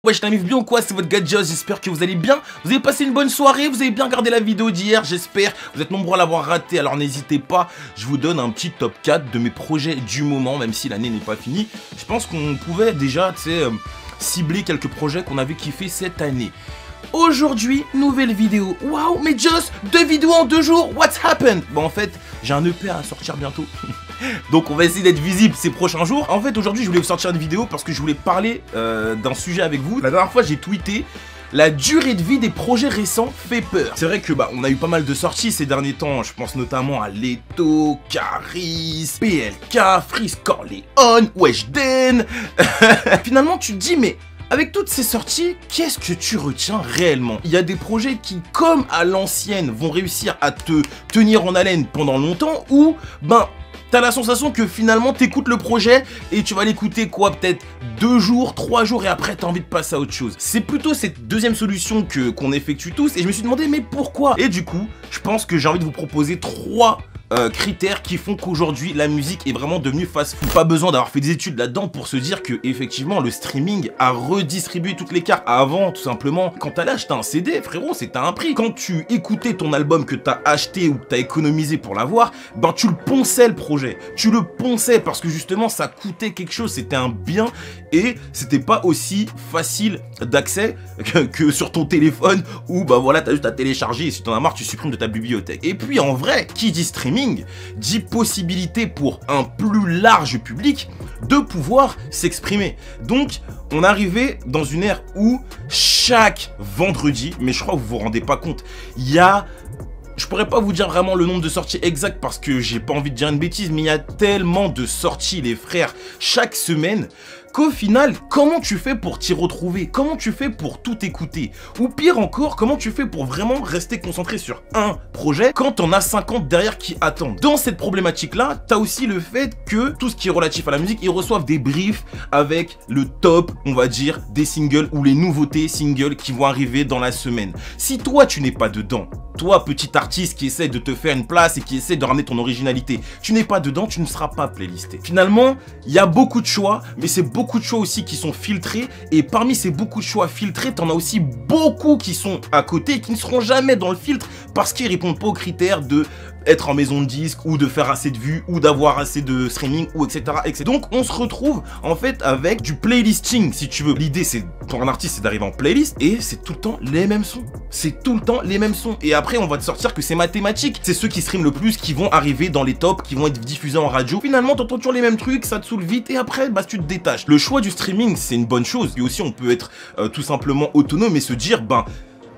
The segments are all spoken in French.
Ouais, je t'invite bien ou quoi, c'est votre gars Joss, j'espère que vous allez bien. Vous avez passé une bonne soirée, vous avez bien regardé la vidéo d'hier, j'espère. Vous êtes nombreux à l'avoir raté, alors n'hésitez pas. Je vous donne un petit top 4 de mes projets du moment, même si l'année n'est pas finie. Je pense qu'on pouvait déjà, tu sais, cibler quelques projets qu'on avait kiffé cette année. Aujourd'hui, nouvelle vidéo. Waouh, mais Joss, 2 vidéos en 2 jours, what's happened? Bon, en fait, j'ai un EP à sortir bientôt. Donc on va essayer d'être visible ces prochains jours. En fait, aujourd'hui, je voulais vous sortir une vidéo parce que je voulais parler d'un sujet avec vous. La dernière fois, j'ai tweeté: la durée de vie des projets récents fait peur. C'est vrai que on a eu pas mal de sorties ces derniers temps. Je pense notamment à Leto, Caris, PLK, Freeze Corleone, Weshden. Finalement, tu te dis, mais avec toutes ces sorties, qu'est-ce que tu retiens réellement? Il y a des projets qui, comme à l'ancienne, vont réussir à te tenir en haleine pendant longtemps, ou t'as la sensation que finalement t'écoutes le projet et tu vas l'écouter quoi, peut-être 2 jours, 3 jours et après t'as envie de passer à autre chose. C'est plutôt cette deuxième solution qu'on effectue tous et je me suis demandé mais pourquoi? Et du coup, je pense que j'ai envie de vous proposer 3 critères qui font qu'aujourd'hui la musique est vraiment devenue fast-food. Pas besoin d'avoir fait des études là-dedans pour se dire que effectivement le streaming a redistribué toutes les cartes. Avant, tout simplement, quand t'allais acheter un CD, frérot, c'était un prix. Quand tu écoutais ton album que t'as acheté ou que t'as économisé pour l'avoir, tu le ponçais le projet. Tu le ponçais parce que justement ça coûtait quelque chose, c'était un bien et c'était pas aussi facile d'accès que sur ton téléphone où voilà, t'as juste à télécharger et si t'en as marre, tu supprimes de ta bibliothèque. Et puis en vrai, qui dit streaming dit possibilité pour un plus large public de pouvoir s'exprimer. Donc on arrivait dans une ère où chaque vendredi, mais je crois que vous vous rendez pas compte, il y a, je pourrais pas vous dire vraiment le nombre de sorties exact parce que j'ai pas envie de dire une bêtise, mais il y a tellement de sorties les frères chaque semaine qu'au final, comment tu fais pour t'y retrouver? Comment tu fais pour tout écouter? Ou pire encore, comment tu fais pour vraiment rester concentré sur un projet quand t'en as 50 derrière qui attendent? Dans cette problématique-là, t'as aussi le fait que tout ce qui est relatif à la musique, ils reçoivent des briefs avec le top, on va dire, des singles ou les nouveautés singles qui vont arriver dans la semaine. Si toi, tu n'es pas dedans, toi, petit artiste qui essaie de te faire une place et qui essaie de ramener ton originalité, tu n'es pas dedans, tu ne seras pas playlisté. Finalement, il y a beaucoup de choix, mais c'est beaucoup de choix aussi qui sont filtrés. Et parmi ces beaucoup de choix filtrés, t'en as aussi beaucoup qui sont à côté et qui ne seront jamais dans le filtre parce qu'ils répondent pas aux critères de être en maison de disque ou de faire assez de vues ou d'avoir assez de streaming ou etc, etc. Donc on se retrouve en fait avec du playlisting si tu veux. L'idée c'est pour un artiste c'est d'arriver en playlist et c'est tout le temps les mêmes sons. C'est tout le temps les mêmes sons. Et après on va te sortir que c'est mathématique. C'est ceux qui streament le plus qui vont arriver dans les tops, qui vont être diffusés en radio. Finalement t'entends toujours les mêmes trucs, ça te saoule vite et après tu te détaches. Le choix du streaming c'est une bonne chose. Et aussi on peut être tout simplement autonome et se dire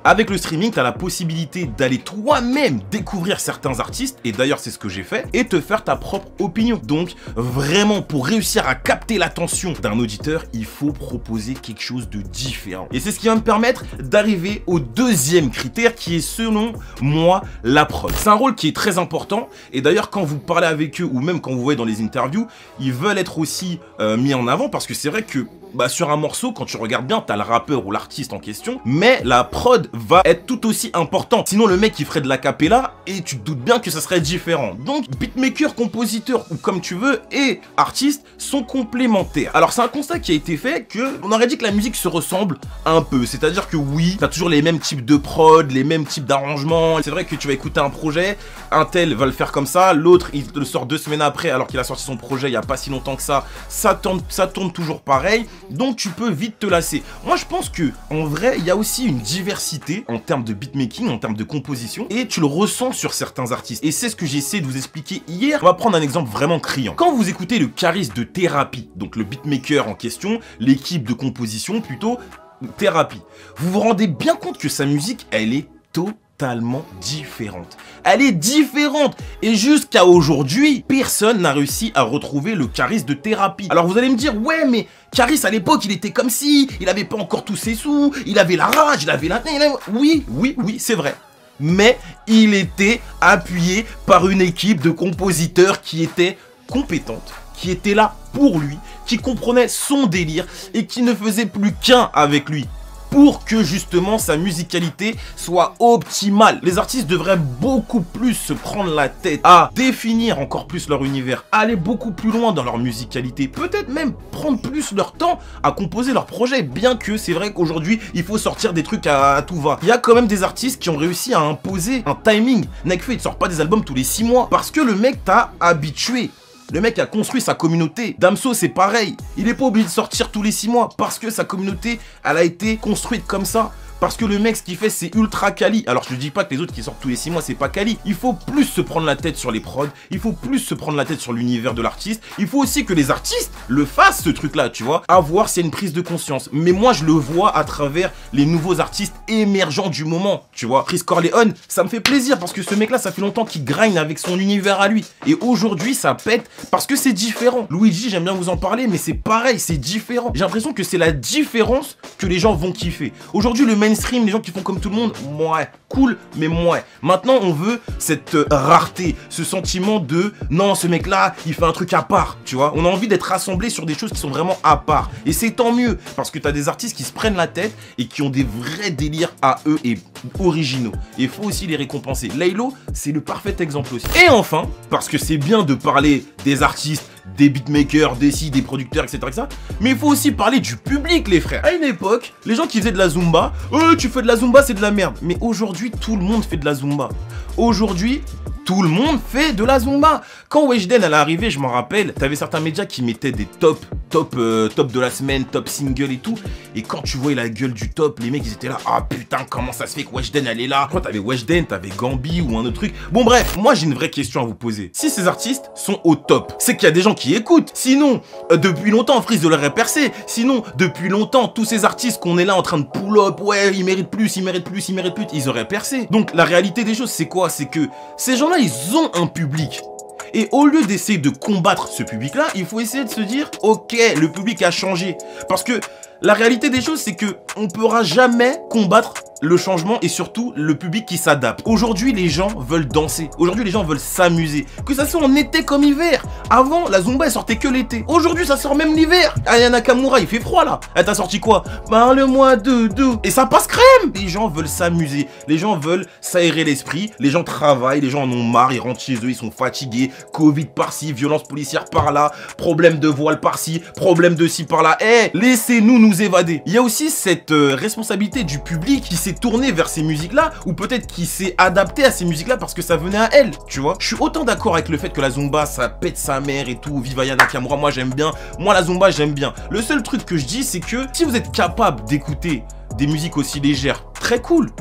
avec le streaming, tu as la possibilité d'aller toi-même découvrir certains artistes, et d'ailleurs c'est ce que j'ai fait, et te faire ta propre opinion. Donc vraiment, pour réussir à capter l'attention d'un auditeur, il faut proposer quelque chose de différent. Et c'est ce qui va me permettre d'arriver au deuxième critère qui est selon moi la prod. C'est un rôle qui est très important, et d'ailleurs quand vous parlez avec eux, ou même quand vous voyez dans les interviews, ils veulent être aussi mis en avant, parce que c'est vrai que sur un morceau, quand tu regardes bien, t'as le rappeur ou l'artiste en question, mais la prod va être tout aussi importante. Sinon, le mec, il ferait de l'acapella et tu te doutes bien que ça serait différent. Donc, beatmaker, compositeur ou comme tu veux, et artiste sont complémentaires. Alors, c'est un constat qui a été fait que on aurait dit que la musique se ressemble un peu. C'est-à-dire que oui, t'as toujours les mêmes types de prod, les mêmes types d'arrangements. C'est vrai que tu vas écouter un projet, un tel va le faire comme ça, l'autre, il le sort 2 semaines après alors qu'il a sorti son projet il n'y a pas si longtemps que ça. Ça tourne toujours pareil. Donc tu peux vite te lasser. Moi je pense que en vrai il y a aussi une diversité en termes de beatmaking, en termes de composition, et tu le ressens sur certains artistes. Et c'est ce que j'ai essayé de vous expliquer hier. On va prendre un exemple vraiment criant. Quand vous écoutez le Caris de Thérapie, donc le beatmaker en question, l'équipe de composition plutôt, Thérapie, vous vous rendez bien compte que sa musique elle est totalement différente. Elle est différente et jusqu'à aujourd'hui, personne n'a réussi à retrouver le Caris de Thérapie. Alors vous allez me dire, ouais mais Caris à l'époque il était comme si, il avait pas encore tous ses sous, il avait la rage, il avait la... Oui, c'est vrai. Mais il était appuyé par une équipe de compositeurs qui était compétente, qui était là pour lui, qui comprenait son délire et qui ne faisait plus qu'un avec lui. pour que justement sa musicalité soit optimale. Les artistes devraient beaucoup plus se prendre la tête à définir encore plus leur univers, aller beaucoup plus loin dans leur musicalité, peut-être même prendre plus leur temps à composer leurs projets, bien que c'est vrai qu'aujourd'hui il faut sortir des trucs à tout va. Il y a quand même des artistes qui ont réussi à imposer un timing. Nekfeu il sort pas des albums tous les 6 mois parce que le mec t'a habitué. Le mec a construit sa communauté. Damso, c'est pareil. Il est pas obligé de sortir tous les 6 mois parce que sa communauté, elle a été construite comme ça. Parce que le mec, ce qu'il fait, c'est ultra quali. Alors, je ne dis pas que les autres qui sortent tous les 6 mois, c'est pas quali. Il faut plus se prendre la tête sur les prods. Il faut plus se prendre la tête sur l'univers de l'artiste. Il faut aussi que les artistes le fassent, ce truc-là, tu vois. À voir, c'est une prise de conscience. Mais moi, je le vois à travers les nouveaux artistes émergents du moment, tu vois. Chris Corleone, ça me fait plaisir parce que ce mec-là, ça fait longtemps qu'il grind avec son univers à lui. Et aujourd'hui, ça pète parce que c'est différent. Luigi, j'aime bien vous en parler, mais c'est pareil, c'est différent. J'ai l'impression que c'est la différence que les gens vont kiffer. Aujourd'hui, le mainstream, les gens qui font comme tout le monde, ouais, cool, mais ouais. Maintenant, on veut cette rareté, ce sentiment de non, ce mec-là, il fait un truc à part, tu vois. On a envie d'être rassemblés sur des choses qui sont vraiment à part. Et c'est tant mieux, parce que t'as des artistes qui se prennent la tête et qui ont des vrais délires à eux et originaux. Et il faut aussi les récompenser. Laylo, c'est le parfait exemple aussi. Et enfin, parce que c'est bien de parler des artistes, des beatmakers, des producteurs, etc., etc. Mais il faut aussi parler du public, les frères. À une époque, les gens qui faisaient de la Zumba, tu fais de la Zumba, c'est de la merde. Mais aujourd'hui, tout le monde fait de la Zumba. Aujourd'hui, tout le monde fait de la Zumba. Quand Weshden elle est arrivée, je m'en rappelle, t'avais certains médias qui mettaient des top de la semaine, top single et tout. Et quand tu voyais la gueule du top, les mecs ils étaient là, ah putain, comment ça se fait que Weshden elle est là? Quand t'avais Weshden, t'avais Gambi ou un autre truc. Bon bref, moi j'ai une vraie question à vous poser. Si ces artistes sont au top, c'est qu'il y a des gens qui écoutent. Sinon, depuis longtemps, Freeze l'aurait percé. Sinon, depuis longtemps, tous ces artistes qu'on est là en train de pull up, ouais, ils méritent plus, ils méritent plus, ils méritent plus, ils auraient percé. Donc la réalité des choses, c'est quoi? C'est que ces gens-là, ils ont un public. Et au lieu d'essayer de combattre ce public-là, il faut essayer de se dire, ok, le public a changé. Parce que la réalité des choses, c'est que on ne pourra jamais combattre le changement et surtout le public qui s'adapte. Aujourd'hui, les gens veulent danser. Aujourd'hui, les gens veulent s'amuser. Que ça soit en été comme hiver. Avant, la Zumba, elle sortait que l'été. Aujourd'hui, ça sort même l'hiver. Aya Nakamura, il fait froid là. Elle t'a sorti quoi? Parle-moi de. Et ça passe crème. Les gens veulent s'amuser. Les gens veulent s'aérer l'esprit. Les gens travaillent. Les gens en ont marre. Ils rentrent chez eux. Ils sont fatigués. Covid par-ci. Violence policière par-là. Problème de voile par-ci. Problème de ci par-là. Eh, laissez-nous nous évader. Il y a aussi cette responsabilité du public qui s'est tourné vers ces musiques-là, ou peut-être qui s'est adapté à ces musiques-là parce que ça venait à elle, tu vois. Je suis autant d'accord avec le fait que la Zumba, ça pète sa mère et tout, vive Aya Nakamura, moi j'aime bien. Moi la Zumba, j'aime bien. Le seul truc que je dis, c'est que si vous êtes capable d'écouter des musiques aussi légères, très cool.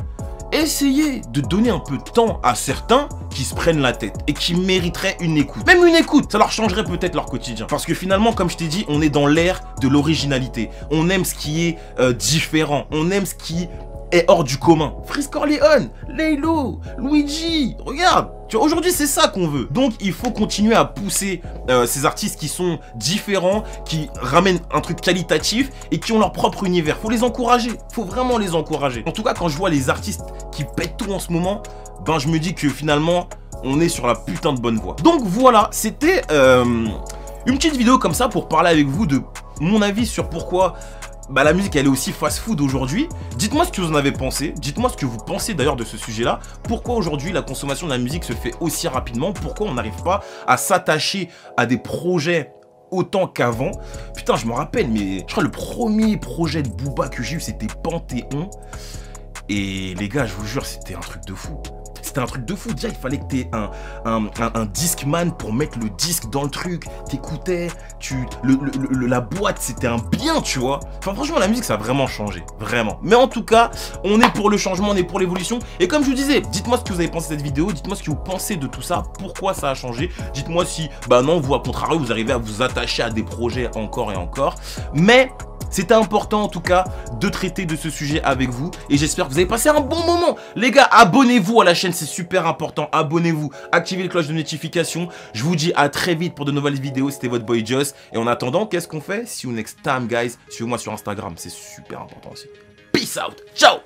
Essayez de donner un peu de temps à certains qui se prennent la tête et qui mériteraient une écoute. Même une écoute, ça leur changerait peut-être leur quotidien. Parce que finalement, comme je t'ai dit, on est dans l'ère de l'originalité. On aime ce qui est différent. On aime ce qui est hors du commun. Freeze Corleone, Laylo, Luigi, regarde. Aujourd'hui, c'est ça qu'on veut. Donc, il faut continuer à pousser ces artistes qui sont différents, qui ramènent un truc qualitatif et qui ont leur propre univers. Faut les encourager. Faut vraiment les encourager. En tout cas, quand je vois les artistes qui pètent tout en ce moment, ben, je me dis que finalement, on est sur la putain de bonne voie. Donc, voilà, c'était une petite vidéo comme ça pour parler avec vous de mon avis sur pourquoi bah, la musique elle est aussi fast-food aujourd'hui. Dites-moi ce que vous en avez pensé. Dites-moi ce que vous pensez d'ailleurs de ce sujet-là. Pourquoi aujourd'hui la consommation de la musique se fait aussi rapidement? Pourquoi on n'arrive pas à s'attacher à des projets autant qu'avant? Putain, je me rappelle, mais je crois le premier projet de Booba que j'ai eu, c'était Panthéon. Et les gars, je vous jure, c'était un truc de fou. C'était un truc de fou. Déjà, il fallait que tu aies un Discman pour mettre le disque dans le truc. T'écoutais, la boîte, c'était un bien, tu vois. Enfin, franchement, la musique, ça a vraiment changé. Vraiment. Mais en tout cas, on est pour le changement, on est pour l'évolution. Et comme je vous disais, dites-moi ce que vous avez pensé de cette vidéo. Dites-moi ce que vous pensez de tout ça. Pourquoi ça a changé. Dites-moi si, bah non, vous, à contrario, vous arrivez à vous attacher à des projets encore et encore. Mais c'était important en tout cas de traiter de ce sujet avec vous et j'espère que vous avez passé un bon moment. Les gars, abonnez-vous à la chaîne, c'est super important. Abonnez-vous, activez les cloches de notification. Je vous dis à très vite pour de nouvelles vidéos. C'était votre boy Joss. Et en attendant, qu'est-ce qu'on fait? See you next time, guys. Suivez-moi sur Instagram, c'est super important aussi. Peace out. Ciao.